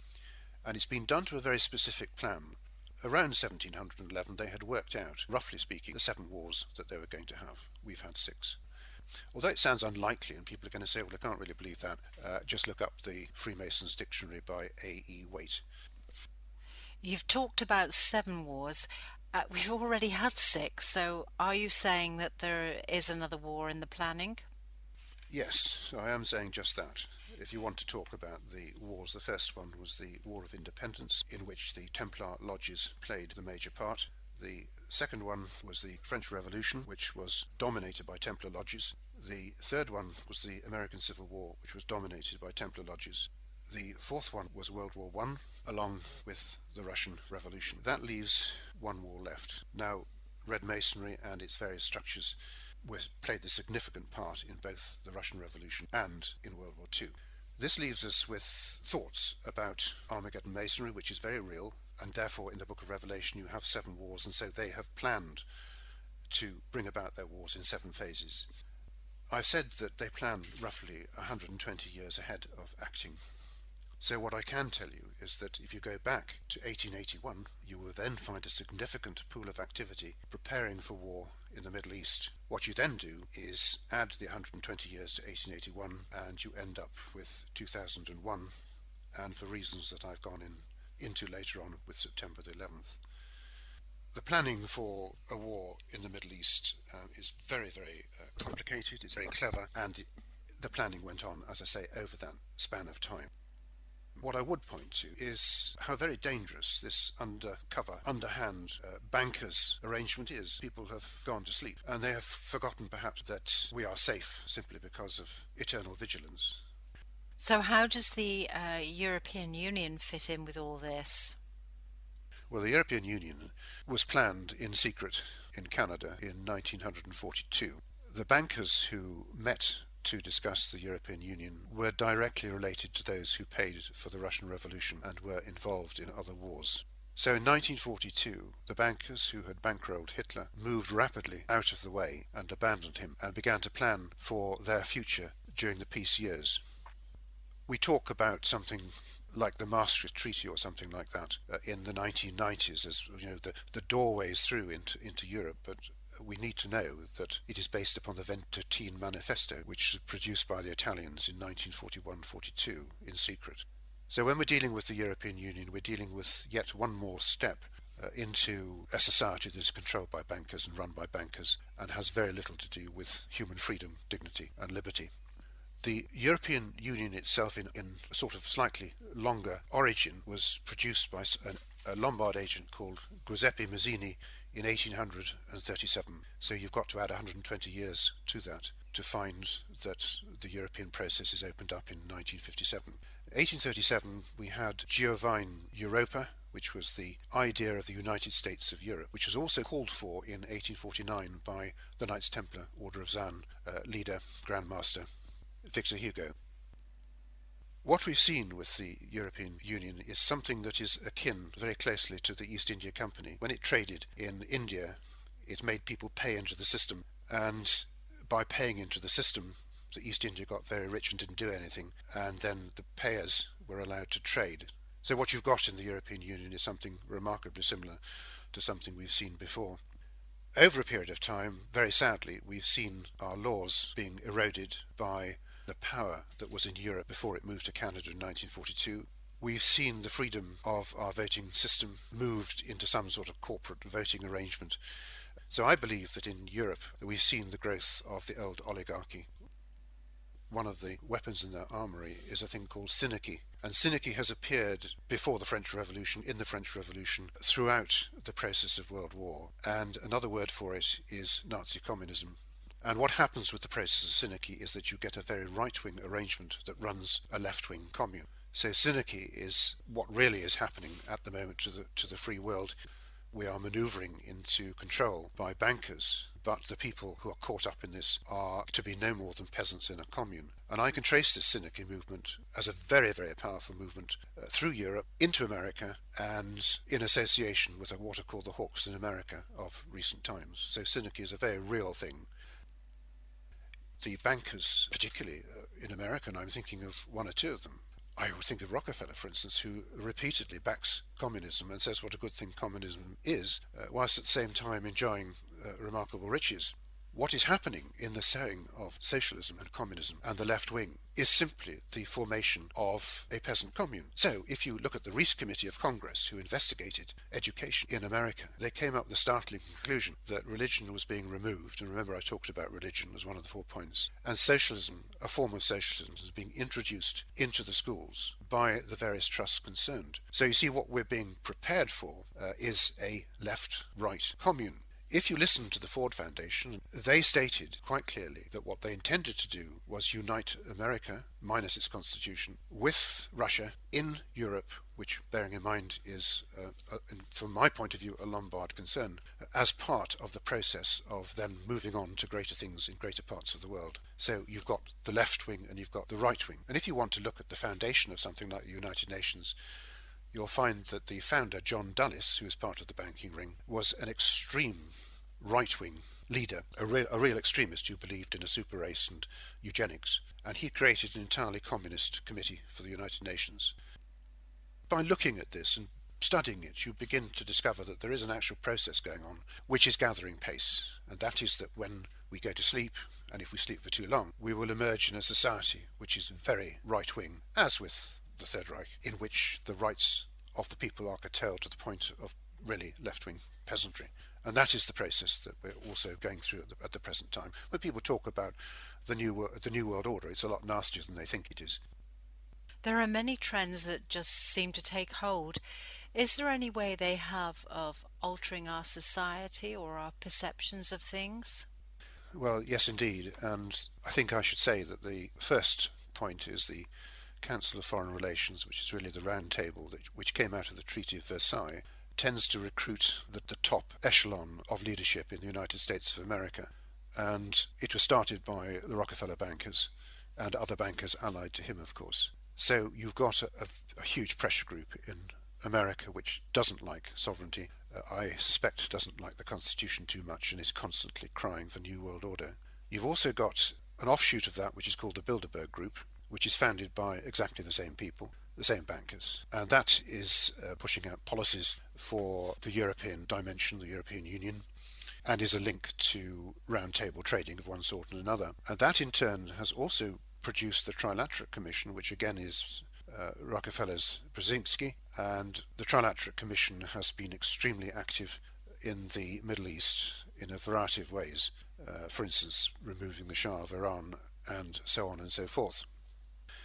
And it's been done to a very specific plan. Around 1711 they had worked out, roughly speaking, the 7 wars that they were going to have. We've had 6. Although it sounds unlikely, and people are going to say, well, I can't really believe that, just look up the Freemasons Dictionary by A.E. Waite. You've talked about 7 wars. We've already had 6, so are you saying that there is another war in the planning? Yes, I am saying just that. If you want to talk about the wars, the first one was the War of Independence, in which the Templar lodges played the major part. The second one was the French Revolution, which was dominated by Templar lodges. The third one was the American Civil War, which was dominated by Templar lodges. The fourth one was World War I, along with the Russian Revolution. That leaves 1 war left. Now, Red Masonry and its various structures played a significant part in both the Russian Revolution and in World War II. This leaves us with thoughts about Armageddon Masonry, which is very real, and therefore in the Book of Revelation you have 7 wars, and so they have planned to bring about their wars in 7 phases. I've said that they plan roughly 120 years ahead of acting. So what I can tell you is that if you go back to 1881, you will then find a significant pool of activity preparing for war in the Middle East. What you then do is add the 120 years to 1881, and you end up with 2001, and for reasons that I've gone into later on with September the 11th. The planning for a war in the Middle East is very, very complicated, it's very clever, and the planning went on, as I say, over that span of time. What I would point to is how very dangerous this undercover, underhand bankers arrangement is. People have gone to sleep, and they have forgotten perhaps that we are safe simply because of eternal vigilance. So how does the European Union fit in with all this? Well, the European Union was planned in secret in Canada in 1942. The bankers who met to discuss the European Union were directly related to those who paid for the Russian Revolution and were involved in other wars. So in 1942, the bankers who had bankrolled Hitler moved rapidly out of the way and abandoned him and began to plan for their future during the peace years. We talk about something like the Maastricht Treaty or something like that in the 1990s as the doorways through into Europe, but we need to know that it is based upon the Ventotene Manifesto, which was produced by the Italians in 1941-42 in secret. So when we're dealing with the European Union, we're dealing with yet one more step into a society that is controlled by bankers and run by bankers and has very little to do with human freedom, dignity and liberty. The European Union itself, in a sort of slightly longer origin, was produced by a Lombard agent called Giuseppe Mazzini in 1837. So you've got to add 120 years to that to find that the European process is opened up in 1957. In 1837 we had Giovine Europa, which was the idea of the United States of Europe, which was also called for in 1849 by the Knights Templar Order of Zan leader, Grand Master Victor Hugo. What we've seen with the European Union is something that is akin very closely to the East India Company. When it traded in India, it made people pay into the system, and by paying into the system, the East India got very rich and didn't do anything, and then the payers were allowed to trade. So what you've got in the European Union is something remarkably similar to something we've seen before. Over a period of time, very sadly, we've seen our laws being eroded by the power that was in Europe before it moved to Canada in 1942. We've seen the freedom of our voting system moved into some sort of corporate voting arrangement. So I believe that in Europe we've seen the growth of the old oligarchy. One of the weapons in their armoury is a thing called synarchy. And synarchy has appeared before the French Revolution, in the French Revolution, throughout the process of World War. And another word for it is Nazi communism. And what happens with the process of synarchy is that you get a very right-wing arrangement that runs a left-wing commune. So synarchy is what really is happening at the moment to the free world. We are manoeuvring into control by bankers, but the people who are caught up in this are to be no more than peasants in a commune. And I can trace this synarchy movement as a very, very powerful movement through Europe into America, and in association with what are called the hawks in America of recent times. So synarchy is a very real thing. The bankers, particularly in America, and I'm thinking of one or two of them. I would think of Rockefeller, for instance, who repeatedly backs communism and says what a good thing communism is, whilst at the same time enjoying remarkable riches. What is happening in the sowing of socialism and communism and the left wing is simply the formation of a peasant commune. So if you look at the Reece Committee of Congress, who investigated education in America, they came up with the startling conclusion that religion was being removed, and remember I talked about religion as one of the 4 points, and socialism, a form of socialism, is being introduced into the schools by the various trusts concerned. So you see, what we're being prepared for is a left-right commune. If you listen to the Ford Foundation, they stated quite clearly that what they intended to do was unite America, minus its constitution, with Russia in Europe, which, bearing in mind, is, from my point of view, a Lombard concern, as part of the process of then moving on to greater things in greater parts of the world. So you've got the left wing and you've got the right wing. And if you want to look at the foundation of something like the United Nations, you'll find that the founder, John Dulles, who is part of the banking ring, was an extreme right-wing leader, a real extremist who believed in a super race and eugenics, and he created an entirely communist committee for the United Nations. By looking at this and studying it, you begin to discover that there is an actual process going on which is gathering pace, and that is that when we go to sleep, and if we sleep for too long, we will emerge in a society which is very right-wing, as with the Third Reich, in which the rights of the people are curtailed to the point of really left-wing peasantry. And that is the process that we're also going through at the present time. When people talk about the New World Order, it's a lot nastier than they think it is. There are many trends that just seem to take hold. Is there any way they have of altering our society or our perceptions of things? Well, yes, indeed. And I think I should say that the first point is the Council of Foreign Relations, which is really the round table which came out of the Treaty of Versailles, tends to recruit the top echelon of leadership in the United States of America. And it was started by the Rockefeller bankers and other bankers allied to him, of course. So you've got a huge pressure group in America which doesn't like sovereignty, I suspect doesn't like the Constitution too much, and is constantly crying for New World Order. You've also got an offshoot of that which is called the Bilderberg Group, which is founded by exactly the same people, the same bankers. And that is pushing out policies for the European dimension, the European Union, and is a link to round-table trading of one sort and another. And that in turn has also produced the Trilateral Commission, which again is Rockefeller's Brzezinski, and the Trilateral Commission has been extremely active in the Middle East in a variety of ways, for instance, removing the Shah of Iran and so on and so forth.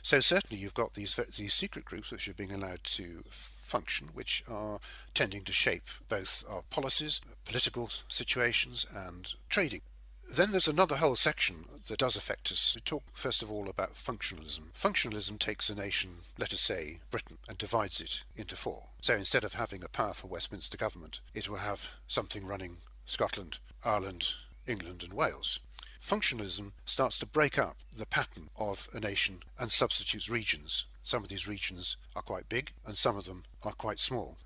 So certainly you've got these secret groups which are being allowed to function, which are tending to shape both our policies, political situations and trading. Then there's another whole section that does affect us. We talk first of all about functionalism. Functionalism takes a nation, let us say Britain, and divides it into four. So instead of having a powerful Westminster government, it will have something running Scotland, Ireland, England and Wales. Functionalism starts to break up the pattern of a nation and substitutes regions. Some of these regions are quite big and some of them are quite small.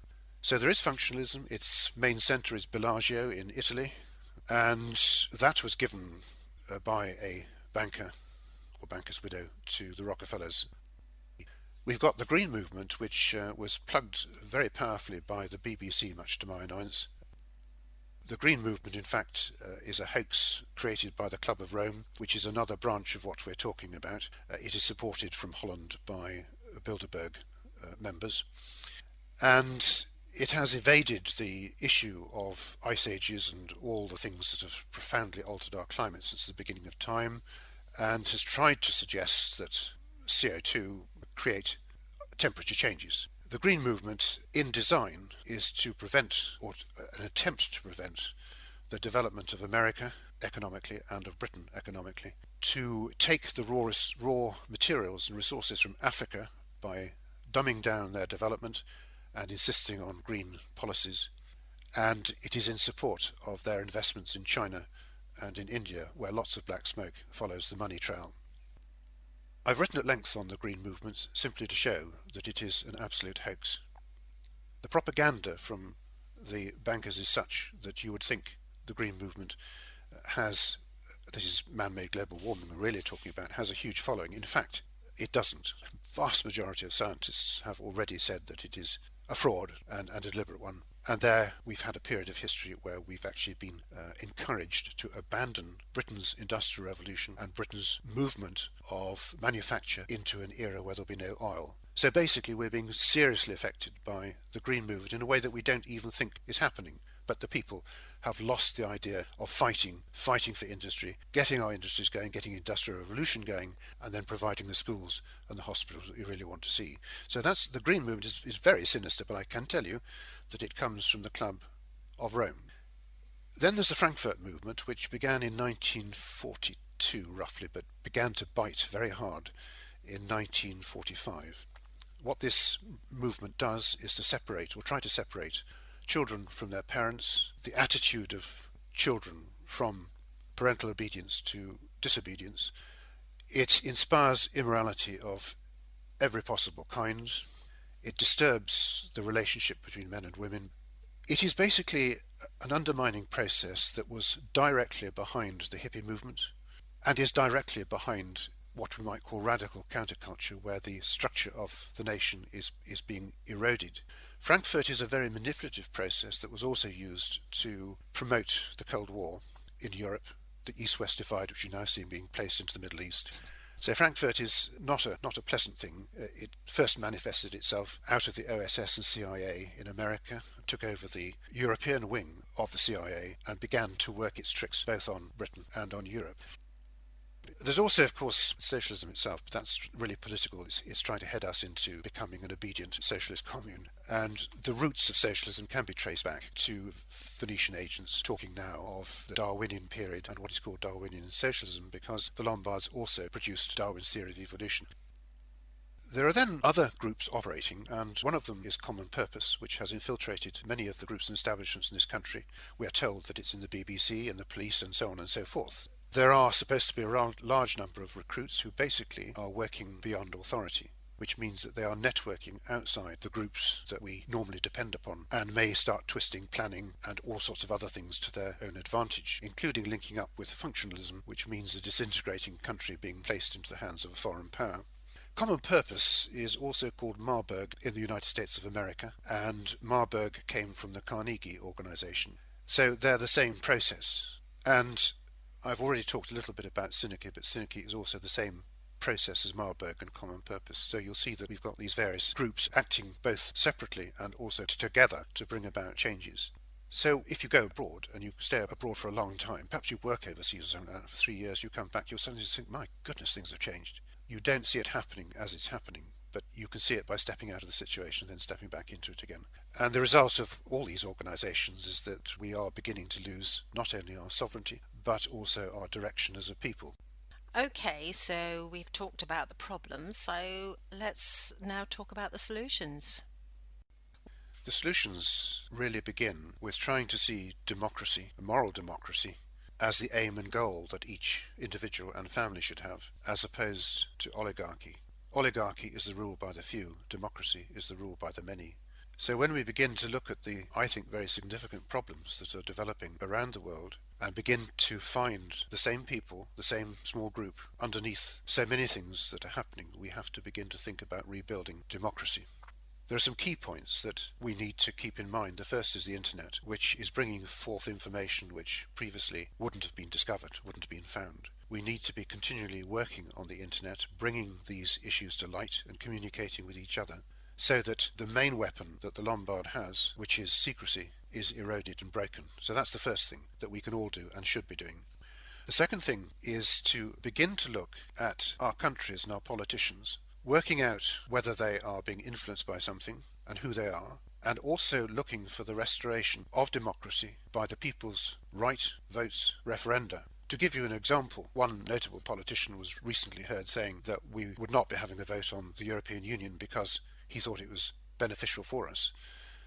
So there is functionalism. Its main centre is Bellagio in Italy, and that was given by a banker or banker's widow to the Rockefellers. We've got the Green Movement, which was plugged very powerfully by the BBC, much to my annoyance. The Green Movement, in fact, is a hoax created by the Club of Rome, which is another branch of what we're talking about. It is supported from Holland by Bilderberg members, and it has evaded the issue of ice ages and all the things that have profoundly altered our climate since the beginning of time, and has tried to suggest that CO2 create temperature changes. The Green Movement, in design, is to prevent, or an attempt to prevent, the development of America economically and of Britain economically, to take the raw materials and resources from Africa by dumbing down their development and insisting on green policies, and it is in support of their investments in China and in India, where lots of black smoke follows the money trail. I've written at length on the Green Movement simply to show that it is an absolute hoax. The propaganda from the bankers is such that you would think the Green Movement has, this is man-made global warming we're really talking about, has a huge following. In fact, it doesn't. The vast majority of scientists have already said that it is a fraud and a deliberate one. And there we've had a period of history where we've actually been encouraged to abandon Britain's industrial revolution and Britain's movement of manufacture into an era where there'll be no oil. So basically we're being seriously affected by the Green Movement in a way that we don't even think is happening. But the people have lost the idea of fighting for industry, getting our industries going, getting industrial revolution going, and then providing the schools and the hospitals that we really want to see. So that's the Green Movement is very sinister, but I can tell you that it comes from the Club of Rome. Then there's the Frankfurt Movement, which began in 1942 roughly, but began to bite very hard in 1945. What this movement does is to separate, or try to separate, children from their parents, the attitude of children from parental obedience to disobedience. It inspires immorality of every possible kind. It disturbs the relationship between men and women. It is basically an undermining process that was directly behind the hippie movement and is directly behind what we might call radical counterculture, where the structure of the nation is being eroded. Frankfurt is a very manipulative process that was also used to promote the Cold War in Europe, the East-West divide which you now see being placed into the Middle East. So Frankfurt is not a pleasant thing. It first manifested itself out of the OSS and CIA in America, took over the European wing of the CIA and began to work its tricks both on Britain and on Europe. There's also, of course, socialism itself, but that's really political. It's trying to head us into becoming an obedient socialist commune. And the roots of socialism can be traced back to Venetian agents talking now of the Darwinian period and what is called Darwinian socialism, because the Lombards also produced Darwin's theory of evolution. There are then other groups operating, and one of them is Common Purpose, which has infiltrated many of the groups and establishments in this country. We are told that it's in the BBC and the police and so on and so forth. There are supposed to be a large number of recruits who basically are working beyond authority, which means that they are networking outside the groups that we normally depend upon and may start twisting planning and all sorts of other things to their own advantage, including linking up with functionalism, which means a disintegrating country being placed into the hands of a foreign power. Common purpose is also called Marburg in the United States of America, and Marburg came from the Carnegie organization. So they're the same process. And I've already talked a little bit about Synergy, but Synergy is also the same process as Marburg and Common Purpose. So you'll see that we've got these various groups acting both separately and also together to bring about changes. So if you go abroad and you stay abroad for a long time, perhaps you work overseas or something like that for 3 years, you come back, you'll suddenly think, my goodness, things have changed. You don't see it happening as it's happening, but you can see it by stepping out of the situation and then stepping back into it again. And the result of all these organisations is that we are beginning to lose not only our sovereignty, but also our direction as a people. Okay, so we've talked about the problems, so let's now talk about the solutions. The solutions really begin with trying to see democracy, moral democracy, as the aim and goal that each individual and family should have, as opposed to oligarchy. Oligarchy is the rule by the few, democracy is the rule by the many. So when we begin to look at the, I think, very significant problems that are developing around the world, and begin to find the same people, the same small group, underneath so many things that are happening, we have to begin to think about rebuilding democracy. There are some key points that we need to keep in mind. The first is the internet, which is bringing forth information which previously wouldn't have been discovered, wouldn't have been found. We need to be continually working on the internet, bringing these issues to light and communicating with each other, so that the main weapon that the Lombard has, which is secrecy, is eroded and broken. So that's the first thing that we can all do and should be doing. The second thing is to begin to look at our countries and our politicians, working out whether they are being influenced by something and who they are, and also looking for the restoration of democracy by the people's right, votes, referenda. To give you an example, one notable politician was recently heard saying that we would not be having a vote on the European Union because he thought it was beneficial for us.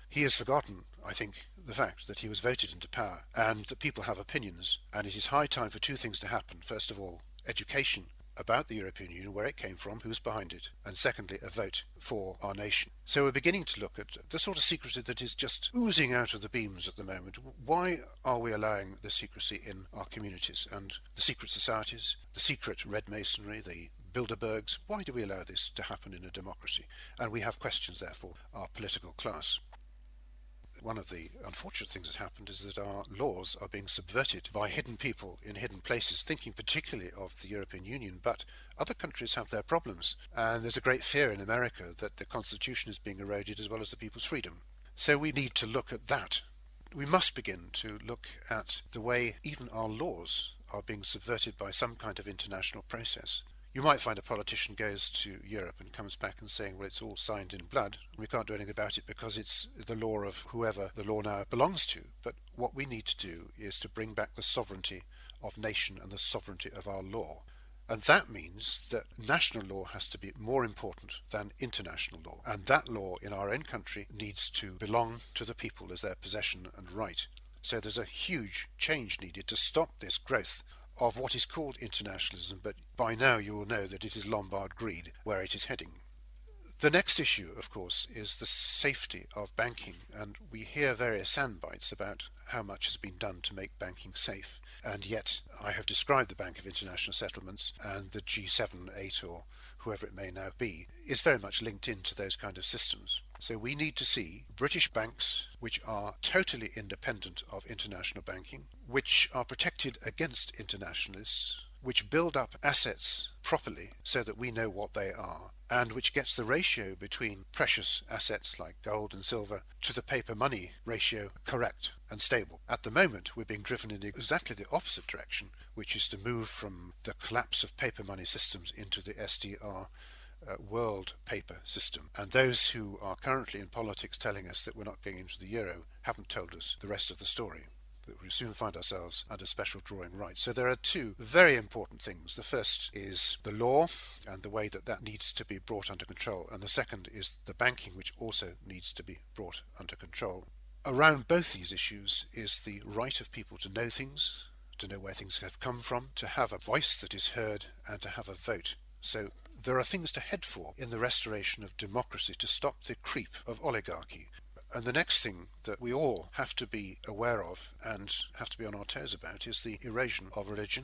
He has forgotten, I think, the fact that he was voted into power and that people have opinions, and it is high time for two things to happen. First of all, education about the European Union, where it came from, who's behind it, and secondly, a vote for our nation. So we're beginning to look at the sort of secrecy that is just oozing out of the beams at the moment. Why are we allowing the secrecy in our communities and the secret societies, the secret red masonry, the Bilderbergs? Why do we allow this to happen in a democracy? And we have questions, therefore, our political class. One of the unfortunate things that's happened is that our laws are being subverted by hidden people in hidden places, thinking particularly of the European Union, but other countries have their problems, and there's a great fear in America that the Constitution is being eroded as well as the people's freedom. So we need to look at that. We must begin to look at the way even our laws are being subverted by some kind of international process. You might find a politician goes to Europe and comes back and saying, well, it's all signed in blood. We can't do anything about it because it's the law of whoever the law now belongs to. But what we need to do is to bring back the sovereignty of nation and the sovereignty of our law. And that means that national law has to be more important than international law. And that law in our own country needs to belong to the people as their possession and right. So there's a huge change needed to stop this growth of what is called internationalism, but by now you will know that it is Lombard greed where it is heading. The next issue, of course, is the safety of banking, and we hear various soundbites about how much has been done to make banking safe, and yet I have described the Bank of International Settlements and the G7, 8 or whoever it may now be, is very much linked into those kind of systems. So we need to see British banks which are totally independent of international banking, which are protected against internationalists, which build up assets properly so that we know what they are, and which gets the ratio between precious assets like gold and silver to the paper money ratio correct and stable. At the moment, we're being driven in exactly the opposite direction, which is to move from the collapse of paper money systems into the SDR world paper system. And those who are currently in politics telling us that we're not going into the euro haven't told us the rest of the story, that we soon find ourselves under special drawing rights. So there are two very important things. The first is the law and the way that that needs to be brought under control, and the second is the banking, which also needs to be brought under control. Around both these issues is the right of people to know things, to know where things have come from, to have a voice that is heard, and to have a vote. So there are things to head for in the restoration of democracy to stop the creep of oligarchy. And the next thing that we all have to be aware of and have to be on our toes about is the erosion of religion,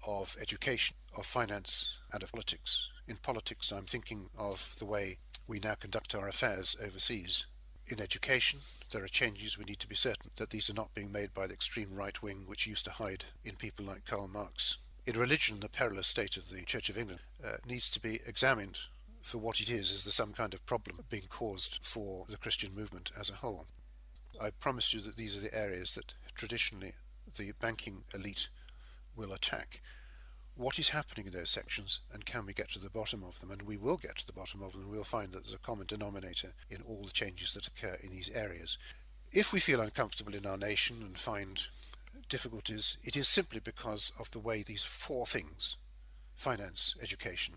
of education, of finance and of politics. In politics, I'm thinking of the way we now conduct our affairs overseas. In education, there are changes. We need to be certain that these are not being made by the extreme right wing, which used to hide in people like Karl Marx. In religion, the perilous state of the Church of England needs to be examined for what it is there some kind of problem being caused for the Christian movement as a whole? I promise you that these are the areas that traditionally the banking elite will attack. What is happening in those sections, and can we get to the bottom of them? And we will get to the bottom of them, and we'll find that there's a common denominator in all the changes that occur in these areas. If we feel uncomfortable in our nation and find difficulties, it is simply because of the way these four things, finance, education,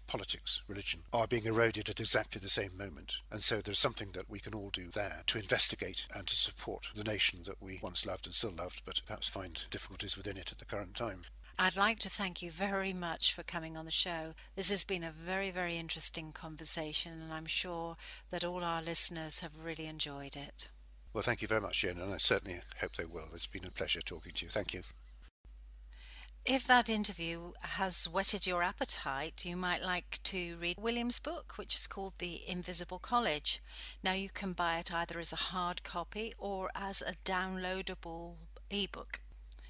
politics, religion, are being eroded at exactly the same moment. And so there's something that we can all do there to investigate and to support the nation that we once loved and still loved, but perhaps find difficulties within it at the current time. I'd like to thank you very much for coming on the show. This has been a very, very interesting conversation, and I'm sure that all our listeners have really enjoyed it. Well, thank you very much, Jane, and I certainly hope they will. It's been a pleasure talking to you. Thank you. If that interview has whetted your appetite, you might like to read William's book, which is called The Invisible College. Now, you can buy it either as a hard copy or as a downloadable ebook.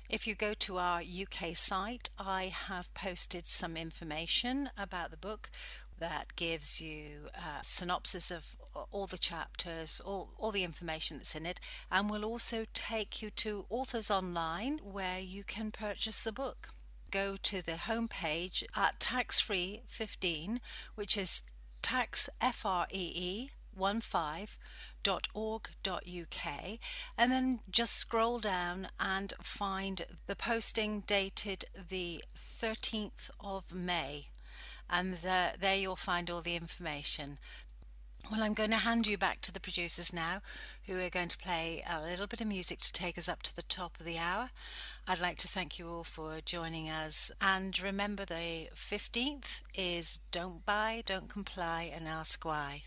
If you go to our UK site, I have posted some information about the book that gives you a synopsis of all the chapters, all the information that's in it, and will also take you to Authors Online where you can purchase the book. Go to the homepage at Tax-Free 15, which is taxfree15.org.uk, and then just scroll down and find the posting dated the 13th of May, and there you'll find all the information. Well, I'm going to hand you back to the producers now, who are going to play a little bit of music to take us up to the top of the hour. I'd like to thank you all for joining us, and remember the 15th is Don't Buy, Don't Comply and Ask Why.